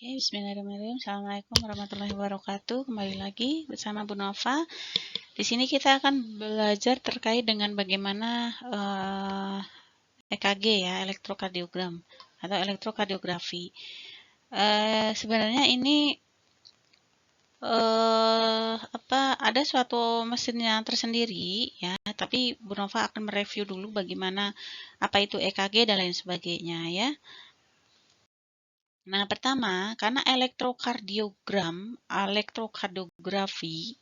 Oke, bismillahirrahmanirrahim. Assalamualaikum warahmatullahi wabarakatuh. Kembali lagi bersama Bu Nova. Di sini kita akan belajar terkait dengan bagaimana EKG ya, elektrokardiogram atau elektrokardiografi. Sebenarnya ini ada suatu mesin yang tersendiri ya, tapi Bu Nova akan mereview dulu bagaimana apa itu EKG dan lain sebagainya ya. Nah, pertama, karena elektrokardiografi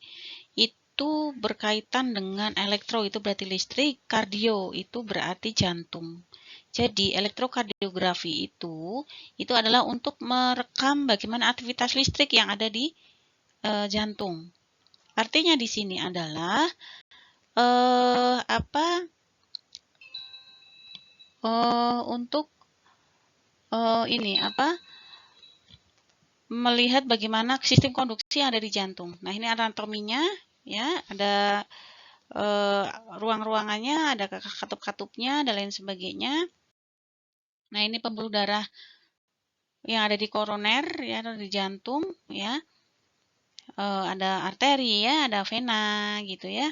itu berkaitan dengan elektro itu berarti listrik, kardio itu berarti jantung. Jadi, elektrokardiografi itu adalah untuk merekam bagaimana aktivitas listrik yang ada di jantung. Artinya di sini adalah untuk melihat bagaimana sistem konduksi yang ada di jantung. Nah, ini anatominya ya, ada ruang-ruangannya, ada katup-katupnya dan lain sebagainya. Nah, ini pembuluh darah yang ada di koroner ya, ada di jantung ya. Ada arteri ya, ada vena gitu ya.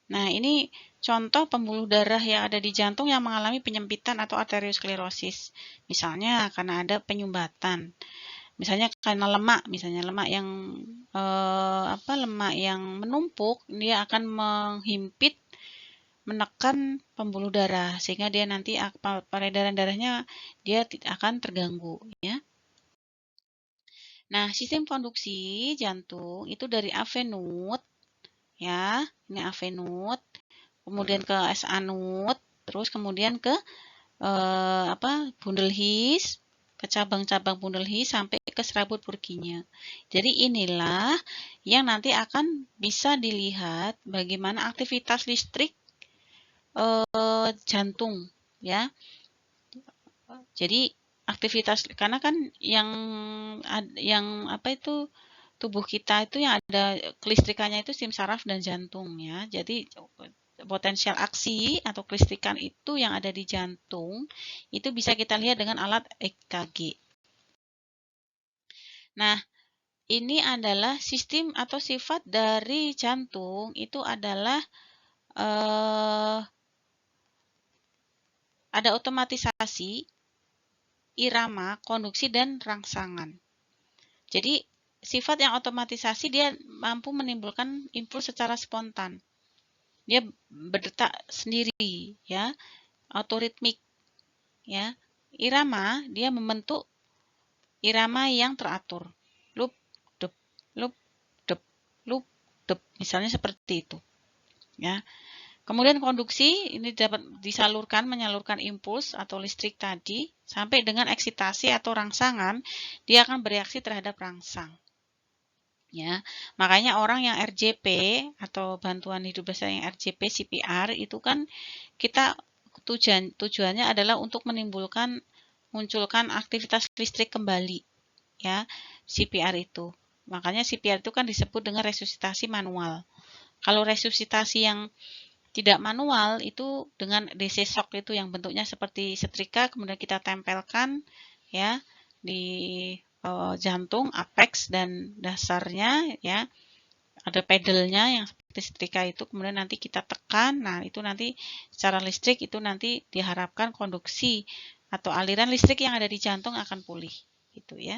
Nah, ini contoh pembuluh darah yang ada di jantung yang mengalami penyempitan atau arteriosklerosis. Misalnya karena ada penyumbatan. Misalnya karena lemak yang lemak yang menumpuk, dia akan menghimpit, menekan pembuluh darah sehingga dia nanti peredaran darahnya dia akan terganggu ya. Nah, sistem konduksi jantung itu dari avenut ya, ini avenut, kemudian ke SA node, terus kemudian ke bundel His, ke cabang-cabang bundel His sampai ke serabut Purkinje. Jadi inilah yang nanti akan bisa dilihat bagaimana aktivitas listrik jantung ya. Jadi aktivitas karena kan yang tubuh kita itu yang ada kelistrikannya itu sistem saraf dan jantung ya. Jadi potensial aksi atau kelistrikan itu yang ada di jantung itu bisa kita lihat dengan alat EKG. Nah, ini adalah sistem atau sifat dari jantung itu adalah ada otomatisasi, irama, konduksi, dan rangsangan. Jadi sifat yang otomatisasi dia mampu menimbulkan impuls secara spontan. Dia berdetak sendiri ya, otoritmik ya. Irama dia membentuk irama yang teratur. Loop dep loop dep loop dep misalnya seperti itu ya. Kemudian konduksi ini dapat menyalurkan impuls atau listrik tadi sampai dengan eksitasi atau rangsangan, dia akan bereaksi terhadap rangsang. Ya, makanya orang yang RJP atau bantuan hidup dasar yang RJP CPR itu kan kita tujuannya adalah untuk munculkan aktivitas listrik kembali ya, CPR itu. Makanya CPR itu kan disebut dengan resusitasi manual. Kalau resusitasi yang tidak manual itu dengan DC shock itu yang bentuknya seperti setrika kemudian kita tempelkan ya di jantung apex dan dasarnya ya, ada pedalnya yang seperti setrika itu, kemudian nanti kita tekan. Nah, itu nanti secara listrik itu nanti diharapkan konduksi atau aliran listrik yang ada di jantung akan pulih gitu ya.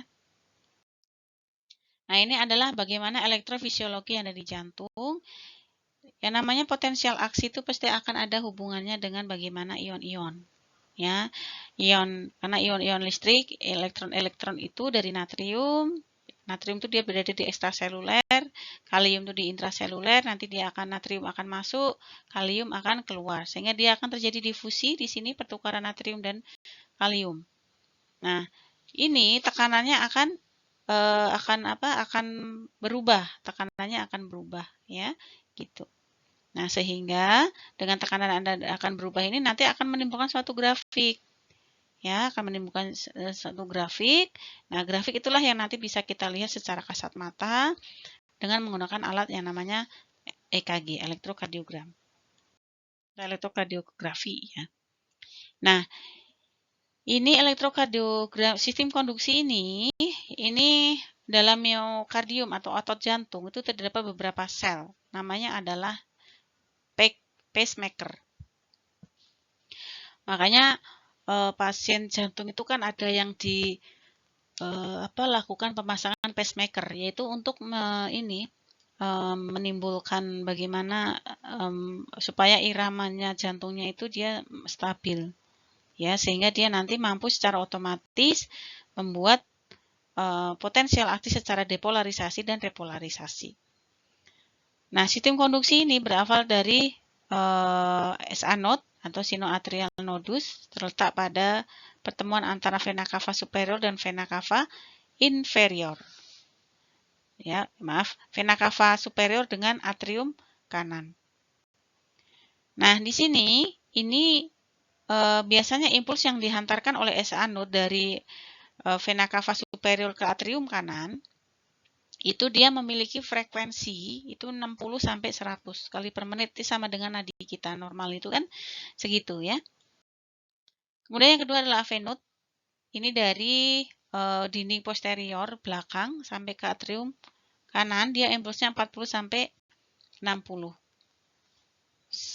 Nah, ini adalah bagaimana elektrofisiologi yang ada di jantung. Yang namanya potensial aksi itu pasti akan ada hubungannya dengan bagaimana ion-ion. Ya, karena ion-ion listrik, elektron-elektron itu dari natrium. Natrium itu dia berada di ekstraseluler, kalium itu di intraseluler, nanti natrium akan masuk, kalium akan keluar. Sehingga dia akan terjadi difusi di sini pertukaran natrium dan kalium. Nah, ini tekanannya akan berubah, tekanannya akan berubah ya, gitu. Nah, sehingga dengan tekanan Anda akan berubah ini nanti akan menimbulkan suatu grafik. Ya, akan menimbulkan suatu grafik. Nah, grafik itulah yang nanti bisa kita lihat secara kasat mata dengan menggunakan alat yang namanya EKG, elektrokardiografi ya. Nah, Ini elektrokardiogram, sistem konduksi ini dalam miokardium atau otot jantung itu terdapat beberapa sel. Namanya adalah pacemaker. Makanya pasien jantung itu kan ada yang lakukan pemasangan pacemaker, yaitu untuk menimbulkan bagaimana supaya iramanya jantungnya itu dia stabil, ya, sehingga dia nanti mampu secara otomatis membuat potensial aktif secara depolarisasi dan repolarisasi. Nah, sistem konduksi ini berasal dari SA node atau sinoatrial nodus terletak pada pertemuan antara vena cava superior dan vena cava inferior. Ya, maaf, vena cava superior dengan atrium kanan. Nah, di sini ini biasanya impuls yang dihantarkan oleh SA node dari vena cava superior ke atrium kanan itu dia memiliki frekuensi itu 60 sampai 100 kali per menit, itu sama dengan nadi kita normal itu kan segitu ya. Kemudian yang kedua adalah AV node. Ini dari dinding posterior belakang sampai ke atrium kanan, dia impulsnya 40 sampai 60.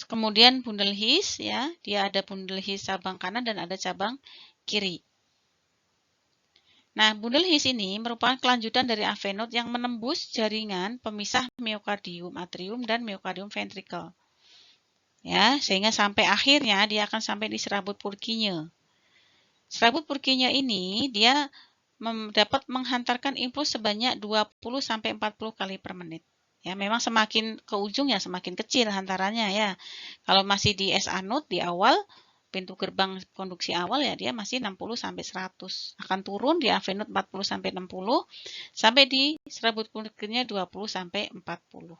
Kemudian bundle His ya, dia ada bundle His cabang kanan dan ada cabang kiri. Nah, bundle His ini merupakan kelanjutan dari AV node yang menembus jaringan pemisah miokardium atrium dan miokardium ventricle. Ya, sehingga sampai akhirnya dia akan sampai di serabut Purkinje. Serabut Purkinje ini dia dapat menghantarkan impuls sebanyak 20 sampai 40 kali per menit. Ya, memang semakin ke ujung ya semakin kecil hantarannya ya. Kalau masih di SA node di awal pintu gerbang konduksi awal ya dia masih 60 sampai 100. Akan turun di AV node 40 sampai 60 sampai di serabut Purkinje 20 sampai 40.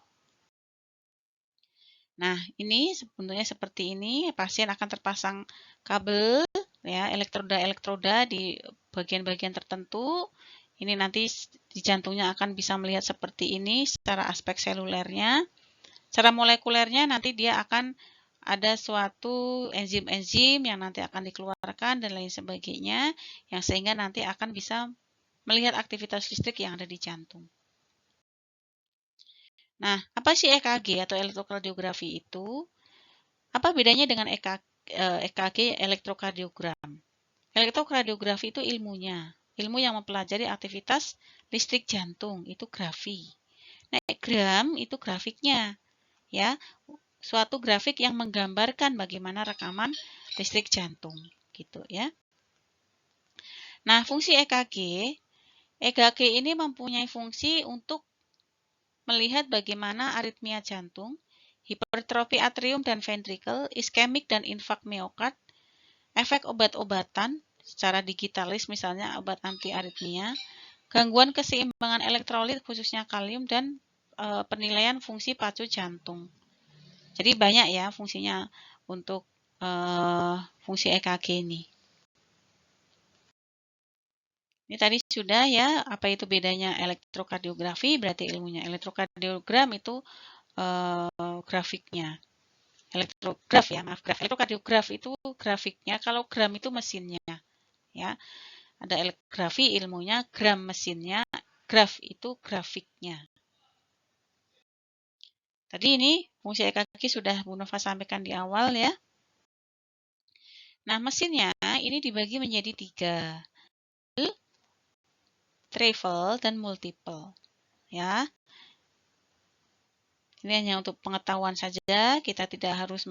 Nah, ini bentuknya seperti ini. Pasien akan terpasang kabel ya, elektroda-elektroda di bagian-bagian tertentu. Ini nanti di jantungnya akan bisa melihat seperti ini secara aspek selulernya. Secara molekulernya nanti dia akan ada suatu enzim-enzim yang nanti akan dikeluarkan dan lain sebagainya, yang sehingga nanti akan bisa melihat aktivitas listrik yang ada di jantung. Nah, apa sih EKG atau elektrokardiografi itu? Apa bedanya dengan EKG elektrokardiogram? Elektrokardiografi itu ilmunya, ilmu yang mempelajari aktivitas listrik jantung, itu grafi. Nah, gram itu grafiknya, ya, suatu grafik yang menggambarkan bagaimana rekaman listrik jantung, gitu ya. Nah, fungsi EKG ini mempunyai fungsi untuk melihat bagaimana aritmia jantung, hipertrofi atrium dan ventricle, iskemik dan infark miokard, efek obat-obatan secara digitalis misalnya obat anti aritmia, gangguan keseimbangan elektrolit khususnya kalium dan penilaian fungsi pacu jantung. Jadi banyak ya fungsinya untuk fungsi EKG ini. Ini tadi sudah ya, apa itu bedanya elektrokardiografi, berarti ilmunya. Elektrokardiogram itu grafiknya. Elektrograf ya, maaf, graf. Elektrokardiograf itu grafiknya, kalau gram itu mesinnya. Ya, ada grafi ilmunya, gram mesinnya, graf itu grafiknya. Tadi ini fungsi EKG sudah Bu Nova sampaikan di awal ya. Nah, mesinnya ini dibagi menjadi 3. Travel dan multiple. Ya. Ini hanya untuk pengetahuan saja, kita tidak harus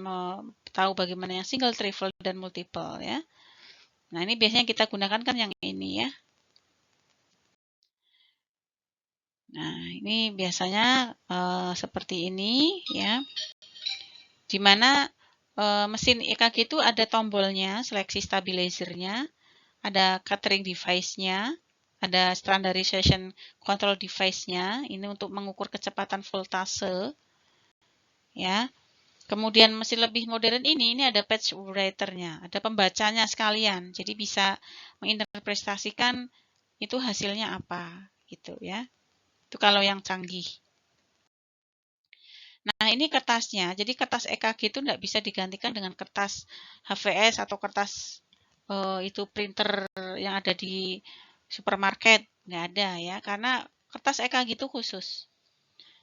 tahu bagaimana yang single, travel, dan multiple ya. Nah, ini biasanya kita gunakan kan yang ini ya. Nah, ini biasanya seperti ini ya. Di mana mesin EKG itu ada tombolnya, seleksi stabilizernya, ada catering device-nya, ada standardization control device-nya, ini untuk mengukur kecepatan voltase. Ya. Kemudian mesin lebih modern ini ada patch writer-nya, ada pembacanya sekalian. Jadi bisa menginterpretasikan itu hasilnya apa gitu ya. Itu kalau yang canggih. Nah, ini kertasnya. Jadi kertas EKG itu tidak bisa digantikan dengan kertas HVS atau kertas itu printer yang ada di supermarket, nggak ada ya, karena kertas EKG itu khusus.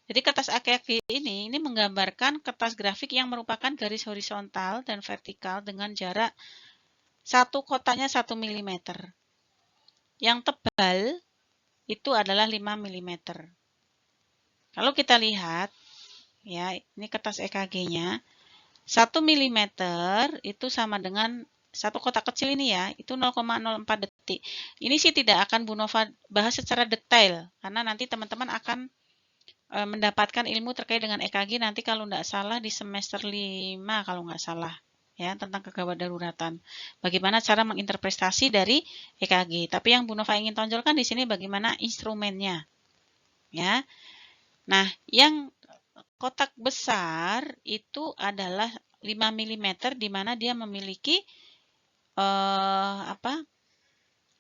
Jadi kertas EKG ini menggambarkan kertas grafik yang merupakan garis horizontal dan vertikal dengan jarak satu kotaknya 1 mm. Yang tebal itu adalah 5 mm. Kalau kita lihat, ya ini kertas EKG-nya, 1 mm itu sama dengan satu kotak kecil ini ya, itu 0,04 detik. Ini sih tidak akan Bu Nova bahas secara detail, karena nanti teman-teman akan mendapatkan ilmu terkait dengan EKG nanti kalau tidak salah di semester 5 kalau nggak salah ya, tentang kegawat daruratan. Bagaimana cara menginterpretasi dari EKG. Tapi yang Bu Nova ingin tonjolkan di sini bagaimana instrumennya. Ya. Nah, yang kotak besar itu adalah 5 mm di mana dia memiliki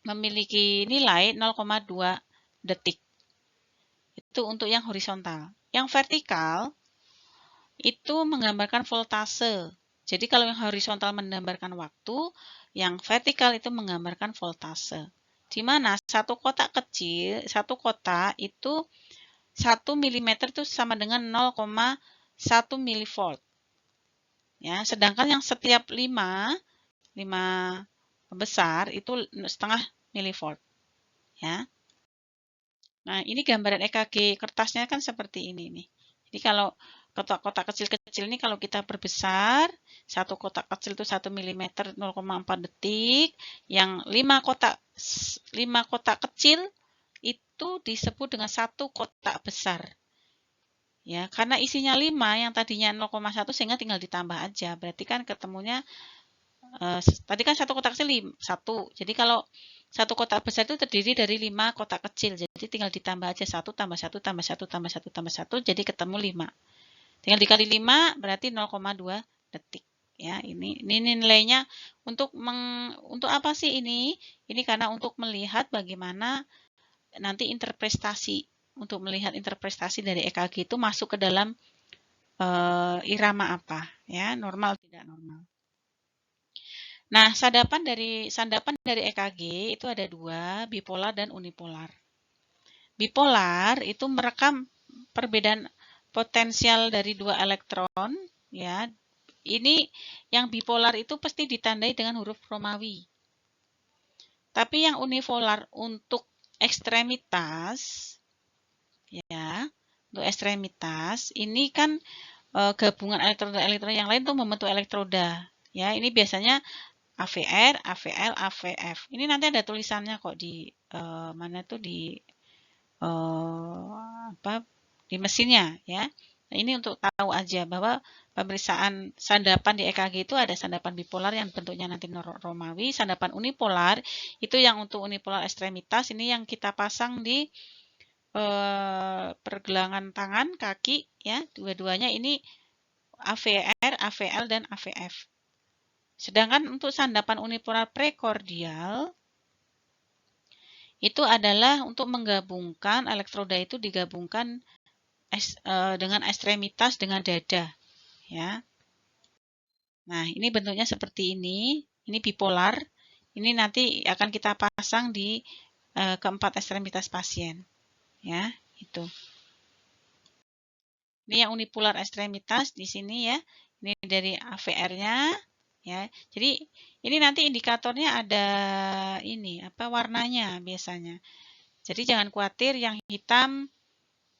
memiliki nilai 0,2 detik. Itu untuk yang horizontal. Yang vertikal itu menggambarkan voltase. Jadi kalau yang horizontal menggambarkan waktu, yang vertikal itu menggambarkan voltase. Di mana satu kotak kecil, satu kotak itu 1 mm itu sama dengan 0,1 mV. Ya, sedangkan yang setiap 5 besar itu setengah milivolt. Ya. Nah, ini gambaran EKG kertasnya kan seperti ini nih. Jadi kalau kotak-kotak kecil-kecil ini kalau kita perbesar, satu kotak kecil itu 1 mm 0,4 detik, yang 5 kotak kecil itu disebut dengan satu kotak besar. Ya, karena isinya 5 yang tadinya 0,1 sehingga tinggal ditambah aja. Berarti kan ketemunya tadi kan satu kotak kecil 1. Jadi kalau satu kotak besar itu terdiri dari 5 kotak kecil. Jadi tinggal ditambah aja 1 tambah 1 tambah 1 tambah 1 tambah 1 jadi ketemu 5. Tinggal dikali 5 berarti 0,2 detik. Ya, ini nilainya untuk apa sih ini? Ini karena untuk melihat bagaimana nanti interpretasi, untuk melihat interpretasi dari EKG itu masuk ke dalam irama apa, ya, normal tidak normal. Nah, sandapan dari EKG itu ada 2, bipolar dan unipolar. Bipolar itu merekam perbedaan potensial dari 2 elektron, ya. Ini yang bipolar itu pasti ditandai dengan huruf Romawi. Tapi yang unipolar untuk ekstremitas, ya, untuk ekstremitas ini kan gabungan elektron yang lain tuh membentuk elektroda. Ya, ini biasanya AVR, AVL, AVF. Ini nanti ada tulisannya kok di mana tuh di di mesinnya ya. Nah, ini untuk tahu aja bahwa pemeriksaan sandapan di EKG itu ada sandapan bipolar yang bentuknya nanti Romawi, sandapan unipolar itu yang untuk unipolar ekstremitas ini yang kita pasang di pergelangan tangan, kaki ya, dua-duanya ini AVR, AVL dan AVF. Sedangkan untuk sandapan unipolar prekordial itu adalah untuk menggabungkan elektroda itu digabungkan dengan ekstremitas dengan dada, ya. Nah, ini bentuknya seperti ini. Ini bipolar. Ini nanti akan kita pasang di keempat ekstremitas pasien, ya. Itu. Ini yang unipolar ekstremitas di sini ya. Ini dari AVR-nya. Ya, jadi ini nanti indikatornya ada ini apa warnanya biasanya. Jadi jangan khawatir yang hitam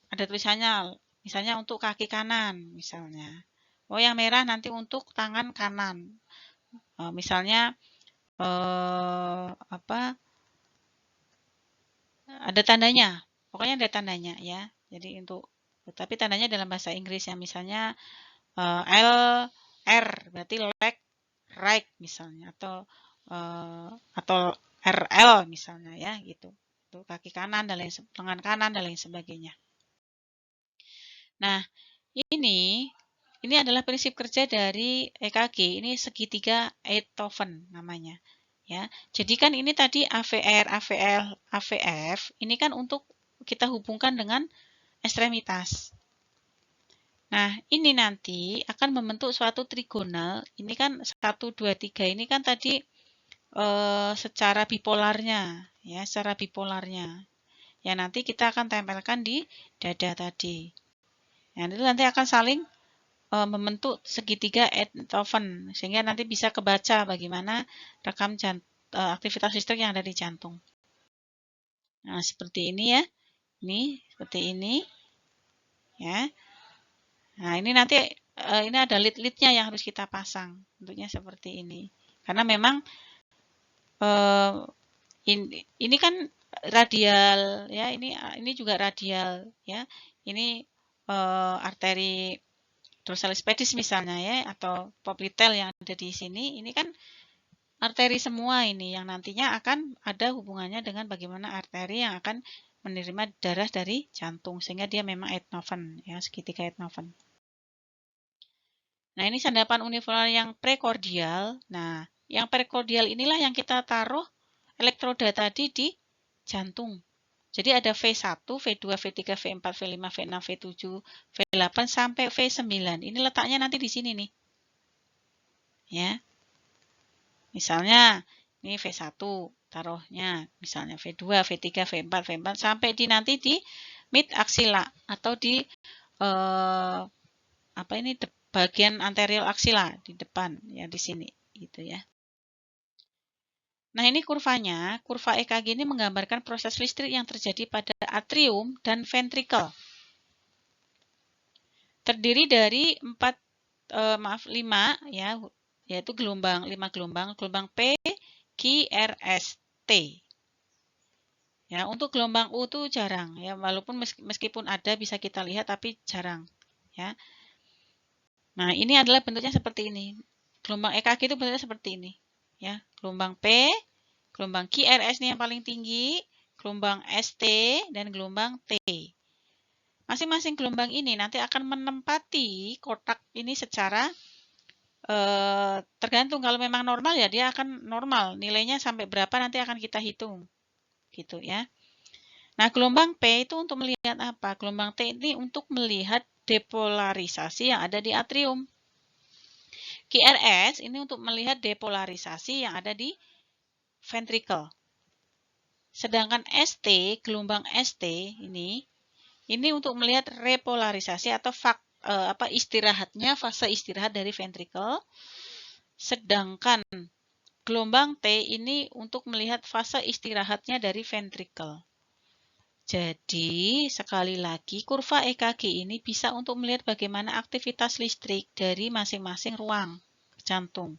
ada tulisannya, misalnya untuk kaki kanan misalnya. Oh yang merah nanti untuk tangan kanan. Misalnya apa? Ada tandanya. Pokoknya ada tandanya ya. Jadi untuk tapi tandanya dalam bahasa Inggris ya, misalnya L R berarti leg right misalnya atau RL misalnya ya gitu. Itu kaki kanan dan lain lengan kanan dan lain sebagainya. Nah, ini adalah prinsip kerja dari EKG. Ini segitiga Einthoven namanya. Ya. Jadi kan ini tadi AVR, AVL, AVF, ini kan untuk kita hubungkan dengan ekstremitas. Nah, ini nanti akan membentuk suatu trigonal. Ini kan 1, 2, 3. Ini kan tadi secara bipolarnya, ya, secara bipolarnya. Ya, nanti kita akan tempelkan di dada tadi. Nah, itu nanti akan saling membentuk segitiga Einthoven, sehingga nanti bisa kebaca bagaimana rekam aktivitas listrik yang ada di jantung. Nah, seperti ini ya. Ini seperti ini. Ya. Nah, ini nanti ini ada lid-lidnya yang harus kita pasang. Bentuknya seperti ini. Karena memang ini kan radial ya, ini juga radial ya. Ini arteri dorsalis pedis misalnya ya, atau popliteal yang ada di sini. Ini kan arteri semua ini yang nantinya akan ada hubungannya dengan bagaimana arteri yang akan menerima darah dari jantung, sehingga dia memang Einthoven ya, segitiga Einthoven. Nah, ini sandapan unipolar yang prekordial. Nah, yang prekordial inilah yang kita taruh elektroda tadi di jantung. Jadi ada V1, V2, V3, V4, V5, V6, V7, V8 sampai V9. Ini letaknya nanti di sini nih. Ya. Misalnya ini V1 taruhnya, misalnya V2, V3, V4, V4 sampai nanti di mid axilla atau di apa ini bagian anterior axilla di depan ya, di sini gitu ya. Nah, ini kurvanya. Kurva EKG ini menggambarkan proses listrik yang terjadi pada atrium dan ventricle. Terdiri dari 5 ya, yaitu gelombang 5 gelombang, gelombang P, Q, R, S, T. Ya, untuk gelombang U itu jarang ya, walaupun meskipun ada bisa kita lihat tapi jarang ya. Nah, ini adalah bentuknya seperti ini. Gelombang EKG itu bentuknya seperti ini ya. Gelombang P, gelombang QRS ini yang paling tinggi, gelombang ST dan gelombang T. Masing-masing gelombang ini nanti akan menempati kotak ini secara tergantung. Kalau memang normal ya dia akan normal, nilainya sampai berapa nanti akan kita hitung gitu ya. Nah, gelombang P itu untuk melihat apa? Gelombang T ini untuk melihat depolarisasi yang ada di atrium. QRS ini untuk melihat depolarisasi yang ada di ventricle. Sedangkan ST, gelombang ST ini untuk melihat repolarisasi atau istirahatnya, fase istirahat dari ventricle. Sedangkan gelombang T ini untuk melihat fase istirahatnya dari ventricle. Jadi, sekali lagi, kurva EKG ini bisa untuk melihat bagaimana aktivitas listrik dari masing-masing ruang jantung.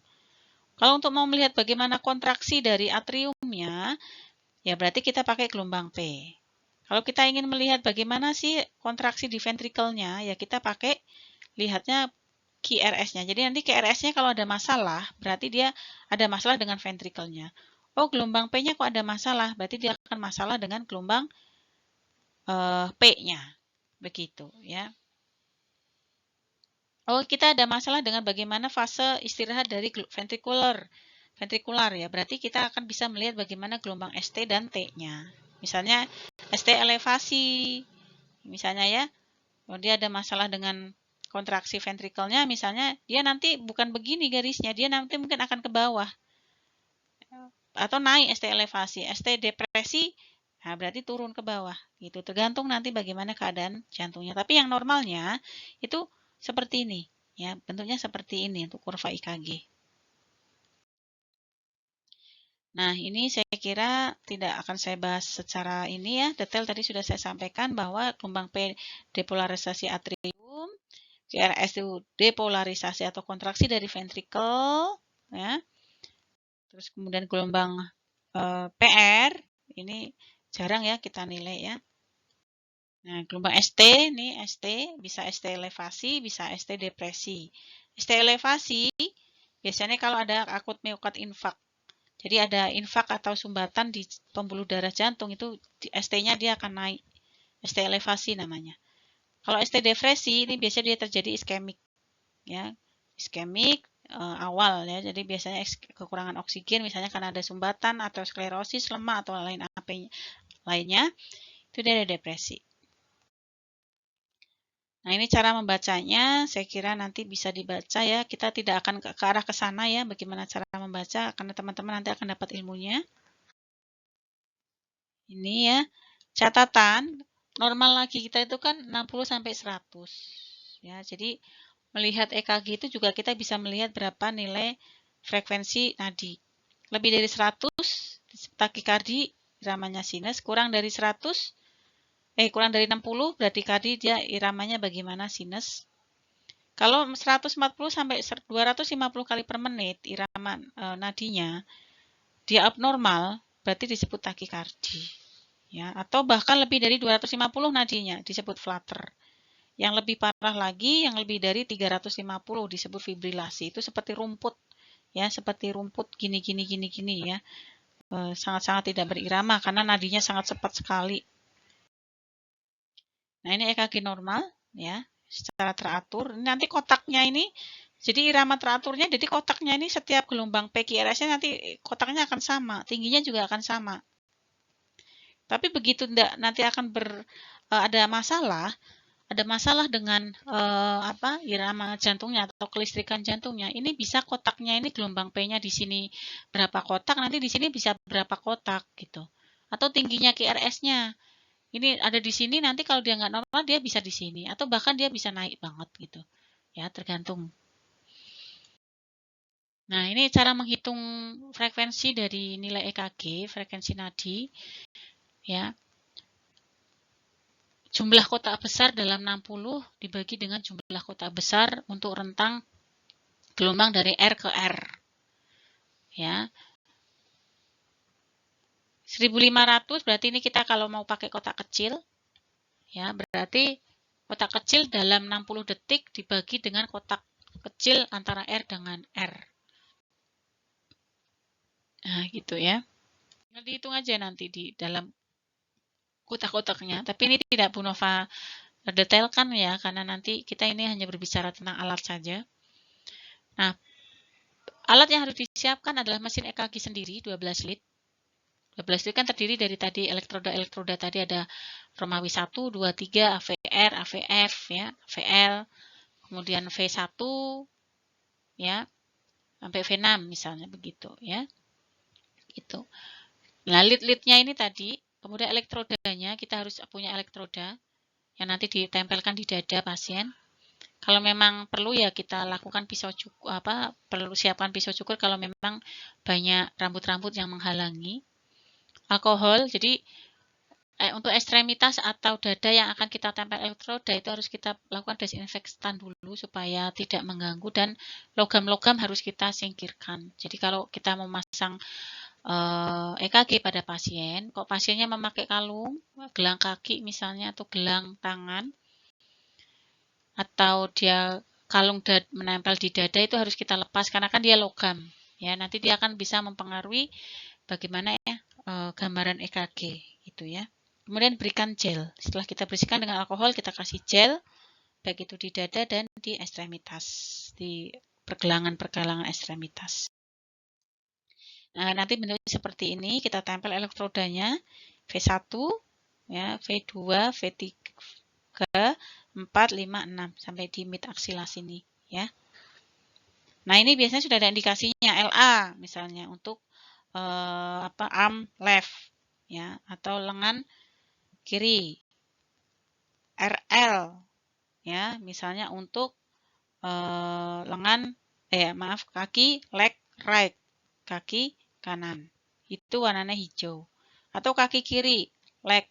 Kalau untuk mau melihat bagaimana kontraksi dari atriumnya, ya berarti kita pakai gelombang P. Kalau kita ingin melihat bagaimana sih kontraksi di ventrikelnya, ya kita pakai lihatnya QRS-nya. Jadi nanti QRS-nya kalau ada masalah, berarti dia ada masalah dengan ventrikelnya. Oh, gelombang P-nya kok ada masalah, berarti dia akan masalah dengan gelombang P-nya. Begitu ya. Oh, kita ada masalah dengan bagaimana fase istirahat dari ventrikular ya. Berarti kita akan bisa melihat bagaimana gelombang ST dan T-nya. Misalnya ST elevasi. Misalnya ya, kalau dia ada masalah dengan kontraksi ventrikelnya, misalnya dia nanti bukan begini garisnya, dia nanti mungkin akan ke bawah. Atau naik ST elevasi, ST depresi, nah berarti turun ke bawah. Gitu, tergantung nanti bagaimana keadaan jantungnya. Tapi yang normalnya itu seperti ini. Ya, bentuknya seperti ini untuk kurva EKG. Nah, ini saya kira tidak akan saya bahas secara ini ya, detail tadi sudah saya sampaikan bahwa gelombang P depolarisasi atrium, QRS itu depolarisasi atau kontraksi dari ventricle, ya. Terus kemudian gelombang PR, ini jarang ya kita nilai ya. Nah, gelombang ST, ini ST, bisa ST elevasi, bisa ST depresi. ST elevasi, biasanya kalau ada akut miokard infak. Jadi ada infak atau sumbatan di pembuluh darah jantung, itu ST-nya dia akan naik. ST elevasi namanya. Kalau ST depresi, ini biasanya dia terjadi iskemik. Ya, iskemik awal ya. Jadi biasanya kekurangan oksigen, misalnya karena ada sumbatan atau sklerosis, lemah atau lainnya, itu dia ada depresi. Nah, ini cara membacanya, saya kira nanti bisa dibaca ya. Kita tidak akan ke arah ke sana ya, bagaimana cara membaca, karena teman-teman nanti akan dapat ilmunya. Ini ya, catatan, normal lagi kita itu kan 60 sampai 100. Ya, jadi melihat EKG itu juga kita bisa melihat berapa nilai frekuensi nadi. Lebih dari 100, takikardi, iramanya sinus, kurang dari 100, kurang dari 60 berarti kardi dia iramanya bagaimana sinus. Kalau 140 sampai 250 kali per menit irama nadinya dia abnormal, berarti disebut takikardi. Ya, atau bahkan lebih dari 250 nadinya disebut flutter. Yang lebih parah lagi, yang lebih dari 350 disebut fibrilasi. Itu seperti rumput, ya, seperti rumput gini ya. Sangat-sangat tidak berirama karena nadinya sangat cepat sekali. Nah, ini EKG normal, ya, secara teratur. Nanti kotaknya ini, jadi irama teraturnya, jadi kotaknya ini setiap gelombang PQRS-nya nanti kotaknya akan sama, tingginya juga akan sama. Tapi begitu nanti akan ada masalah dengan irama jantungnya atau kelistrikan jantungnya. Ini bisa kotaknya ini gelombang P-nya di sini berapa kotak, nanti di sini bisa berapa kotak gitu. Atau tingginya QRS-nya. Ini ada di sini, nanti kalau dia nggak normal dia bisa di sini atau bahkan dia bisa naik banget gitu. Ya, tergantung. Nah, ini cara menghitung frekuensi dari nilai EKG, frekuensi nadi. Ya. Jumlah kotak besar dalam 60 dibagi dengan jumlah kotak besar untuk rentang gelombang dari R ke R. Ya. 1500 berarti ini kita kalau mau pakai kotak kecil, ya berarti kotak kecil dalam 60 detik dibagi dengan kotak kecil antara R dengan R. Nah, gitu ya. Dihitung aja nanti di dalam kotak-kotaknya. Tapi ini tidak Bu Nova detailkan ya, karena nanti kita ini hanya berbicara tentang alat saja. Nah, alat yang harus disiapkan adalah mesin EKG sendiri, 12 lead. 12 lead kan terdiri dari tadi elektroda tadi ada Romawi 1, 2, 3, AVR, AVF, ya, VL, kemudian V1, ya, sampai V6 misalnya begitu, ya. Itu. Nah, lead-leadnya ini tadi, kemudian elektrodanya, kita harus punya elektroda yang nanti ditempelkan di dada pasien. Kalau memang perlu ya kita lakukan pisau cukur, perlu siapkan pisau cukur kalau memang banyak rambut-rambut yang menghalangi. Alkohol, jadi untuk ekstremitas atau dada yang akan kita tempel elektroda itu harus kita lakukan desinfektan dulu supaya tidak mengganggu, dan logam-logam harus kita singkirkan. Jadi kalau kita memasang EKG pada pasien, kok pasiennya memakai kalung, gelang kaki misalnya atau gelang tangan, atau dia kalung menempel di dada, itu harus kita lepas karena kan dia logam. Ya, nanti dia akan bisa mempengaruhi bagaimana ya gambaran EKG gitu ya. Kemudian berikan gel. Setelah kita bersihkan dengan alkohol, kita kasih gel baik itu di dada dan di ekstremitas, di pergelangan-pergelangan ekstremitas. Nah, nanti bentuknya seperti ini, kita tempel elektrodanya V1, ya, V2, V3, 4, 5, 6 sampai di mid aksila sini, ya. Nah, ini biasanya sudah ada indikasinya LA misalnya untuk arm left, ya, atau lengan kiri. RL, ya, misalnya untuk lengan kaki leg right, kaki kanan. Itu warnanya hijau. Atau kaki kiri, leg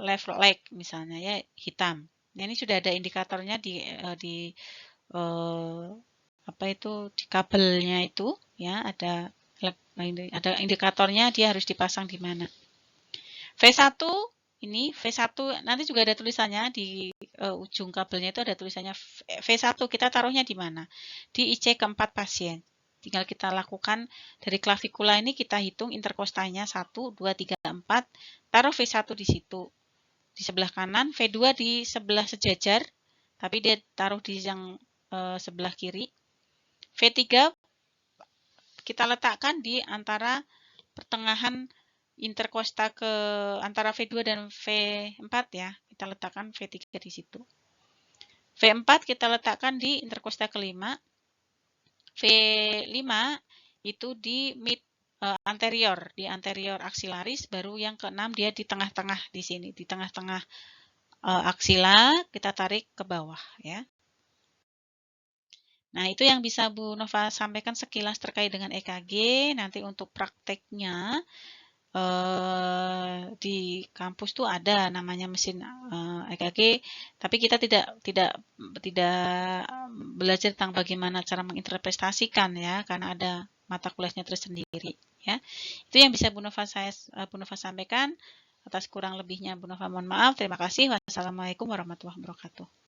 left leg misalnya ya, hitam. Nah, ini sudah ada indikatornya di di kabelnya itu ya, ada indikatornya dia harus dipasang di mana. V1 ini V1 nanti juga ada tulisannya di ujung kabelnya itu ada tulisannya V1, kita taruhnya di mana? Di IC keempat pasien. Tinggal kita lakukan dari klavikula ini, kita hitung interkostalnya 1, 2, 3, 4, taruh V1 di situ. Di sebelah kanan, V2 di sebelah sejajar, tapi dia taruh di yang sebelah kiri. V3 kita letakkan di antara pertengahan interkosta ke antara V2 dan V4 ya. Kita letakkan V3 di situ. V4 kita letakkan di interkosta kelima. V5 itu di mid anterior, di anterior aksilaris, baru yang keenam dia di tengah-tengah di sini, di tengah-tengah aksila, kita tarik ke bawah ya. Nah, itu yang bisa Bu Nova sampaikan sekilas terkait dengan EKG. Nanti untuk prakteknya di kampus tuh ada namanya mesin EKG, tapi kita tidak belajar tentang bagaimana cara menginterpretasikan ya, karena ada mata kuliahnya tersendiri ya. Itu yang bisa Bu Nova sampaikan. Atas kurang lebihnya Bu Nova mohon maaf. Terima kasih. Wassalamualaikum warahmatullahi wabarakatuh.